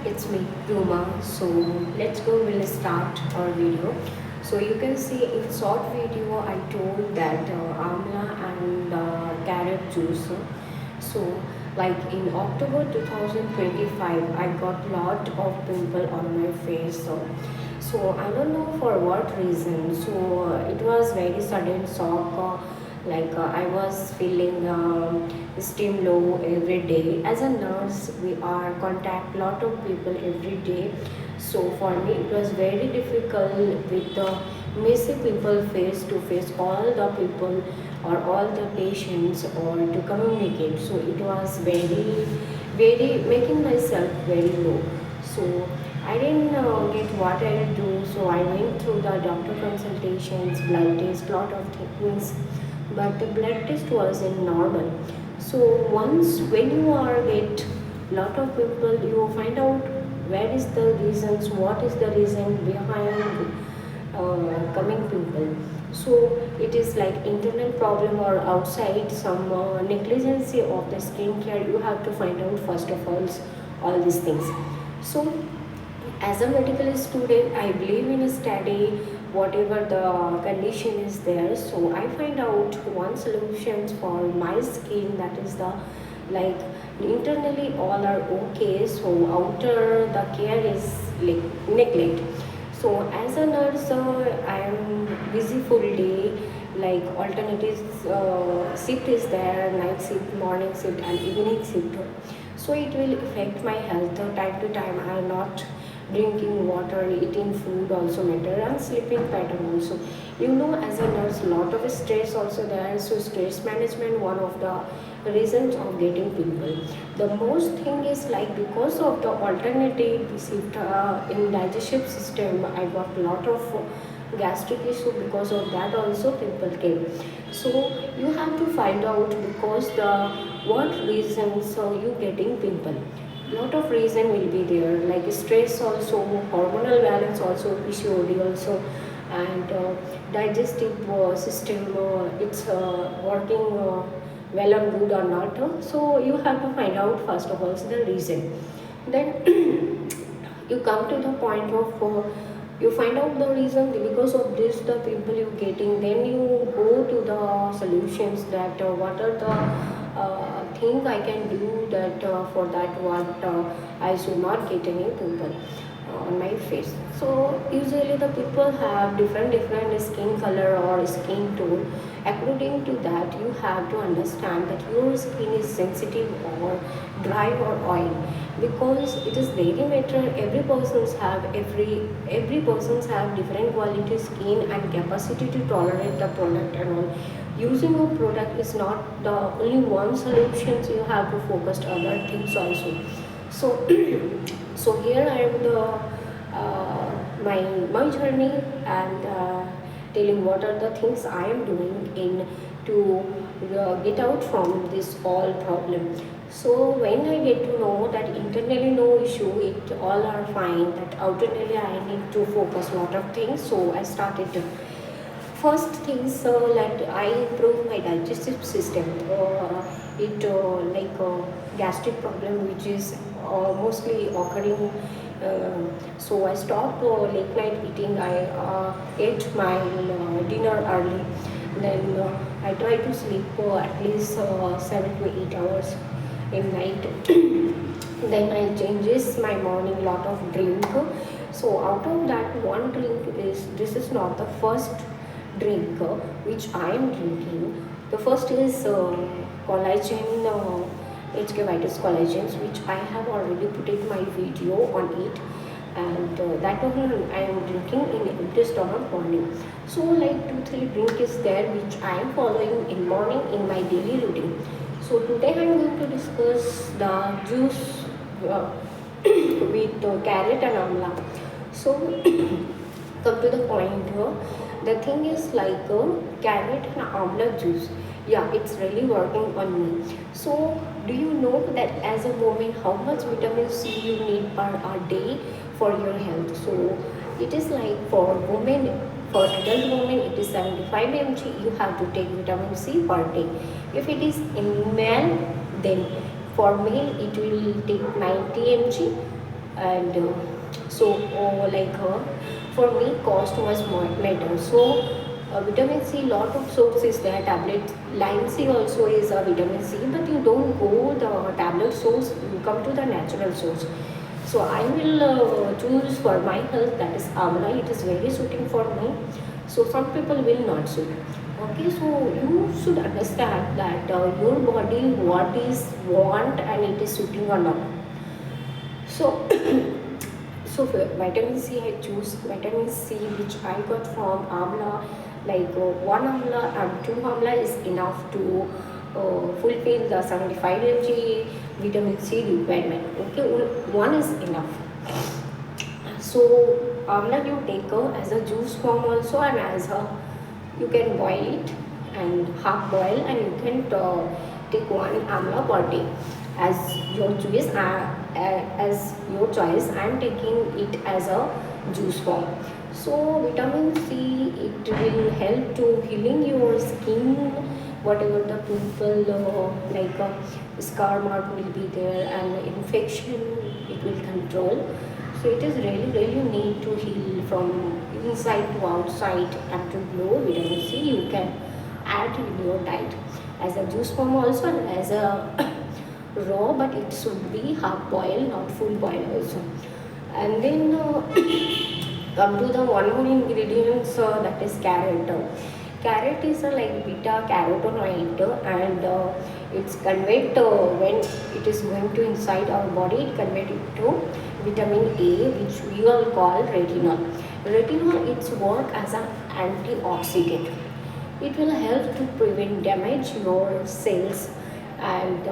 it's me, Ruma. So let's go, we'll start our video. So you can see in short video I told that amla and carrot juice. So like in October 2025 I got lot of pimple on my face. So I don't know for what reason. So it was very sudden shock. I was feeling steam low every day. As a nurse, we are contact lot of people every day. So for me, it was very difficult with the messy people face to face all the people or all the patients or to communicate. So it was very making myself very low. So I didn't get what I do, so I went through the doctor consultations, blood test, lot of things, but the blood test was in normal. So once when you are get lot of people, you find out where is the reasons, what is the reason behind coming pimple. So it is like internal problem or outside some negligence of the skincare. You have to find out first of all these things. So as a medical student, I believe in a study whatever the condition is there. So I find out one solutions for my skin, that is the like internally all are okay, so outer the care is like neglect. So as a nurse, I am busy full day, like alternatives shift is there, night shift, morning shift and evening shift. So it will affect my health. Time to time I am not drinking water, eating food also matter, and sleeping pattern also. You know, as a nurse, lot of stress also there. So stress management one of the reasons of getting pimple. The most thing is like because of the alternative shift in digestive system, I got lot of gastric issue. Because of that also pimple came. So you have to find out because the what reasons are you getting pimple. Lot of reason will be there, like stress also, hormonal balance also, PCOD also, and digestive system, it's working well or good or not. So you have to find out first of all the reason. Then you come to the point of you find out the reason because of this the pimple you getting. Then you go to the solutions that what are the thing I can do that for that what I should not get any pimple on my face. So usually the people have different skin color or skin tone. According to that, you have to understand that your skin is sensitive or dry or oil, because it is very matter. Every persons have different quality skin and capacity to tolerate the product and all. Using a product is not the only one solution, so you have to focus other things also. So so here I am the my journey, and telling what are the things I am doing in to get out from this all problem. So when I get to know that internally no issue, it all are fine, that outernally I need to focus lot of things. So I started to first things like I improve my digestive system. It like gastric problem which is mostly occurring. So I stopped late night eating. I ate my dinner early. Then I try to sleep at least 7 to 8 hours in night. Then I changes my morning lot of drink. So out of that one drink is, this is not the first drink which I am drinking. The first is collagen, HK Vitus collagens, which I have already put in my video on it, and that one I am drinking in empty stomach morning. So like 2-3 drink is there which I am following in morning in my daily routine. So today I am going to discuss the juice with carrot and amla. So come to the point here. The thing is like carrot and amla juice. Yeah, it's really working on me. So do you know that as a woman how much vitamin C you need per a day for your health? So it is like for women, for adult women it is 75 mg you have to take vitamin C per day. If it is in male, then for male it will take 90 mg And for me cost was more matter. So vitamin C, lot of sources there, tablet lime C also is a vitamin C, but you don't go the tablet source, you come to the natural source. So I will choose for my health, that is amla. It is very suiting for me. So some people will not suit. Okay, so you should understand that your body what is want and it is suiting or not. So so for vitamin C, I choose vitamin C which I got from amla. Like one amla and two amla is enough to fulfill the 75 mg vitamin C requirement. Okay, one is enough. So amla you take as a juice form also, and as a you can boil it and half boil, and you can take one amla per day as your choice. As your choice, I am taking it as a juice form. So vitamin C, it will help to healing your skin, whatever the pimple scar mark will be there, and infection it will control. So it is really need to heal from inside to outside and to glow. Vitamin C you can add in your diet as a juice form also, and as a raw, but it should be half boil, not full boil also. And then come to the one more ingredients, that is carrot. Carrot is a like beta carotenoid, and it's convert when it is going to inside our body, it convert it to vitamin A, which we all call retinol. Retinol, its work as an antioxidant. It will help to prevent damage your cells, and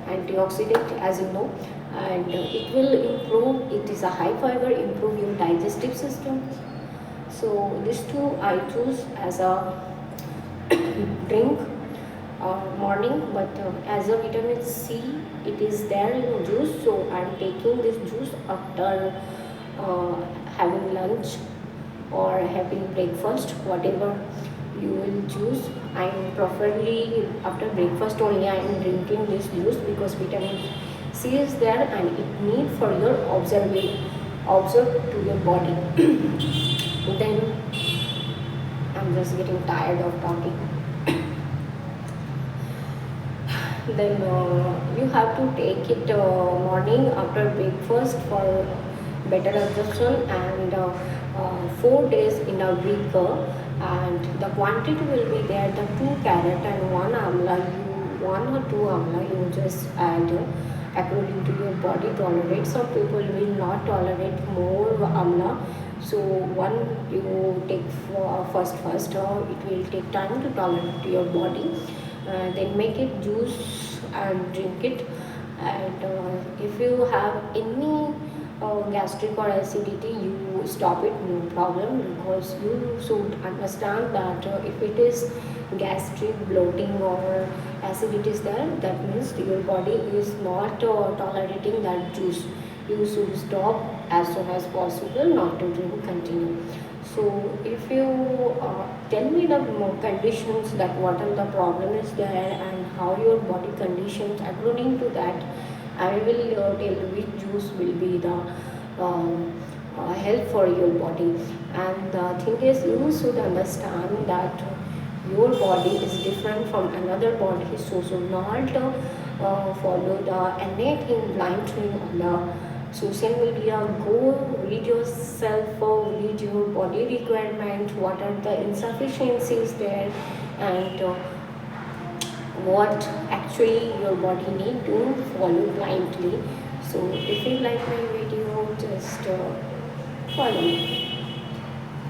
antioxidant, as you know. And it will improve, it is a high fiber, improve your digestive system. So these two I choose as a drink morning. But as a vitamin C, it is there in juice, so I am taking this juice after having lunch or having breakfast, whatever you will choose. I am preferably after breakfast only I am drinking this juice, because vitamin C is there and it need for your observe to your body. Then I'm just getting tired of talking. Then you have to take it morning after breakfast for better absorption, and 4 days in a week. And the quantity will be there, the 2 carrot and 1 amla, you 1 or 2 amla you just add according to your body tolerate. Some people will not tolerate more amla, so one you take first, it will take time to tolerate to your body. Then make it juice and drink it. And if you have any gastric or acidity, you stop it, no problem, because you should understand that if it is gastric bloating or acidity is there, that means your body is not tolerating that juice. You should stop as soon as possible, not to drink continue. So if you tell me the conditions, that what are the problem is there and how your body conditions, according to that I will tell which juice will be the help for your body. And the thing is, you should understand that your body is different from another body, so should not follow the anything blindly on the social media. Go read yourself, read your body requirement, what are the insufficiencies there, and what actually your body need to follow blindly. So if you like my video, just follow me.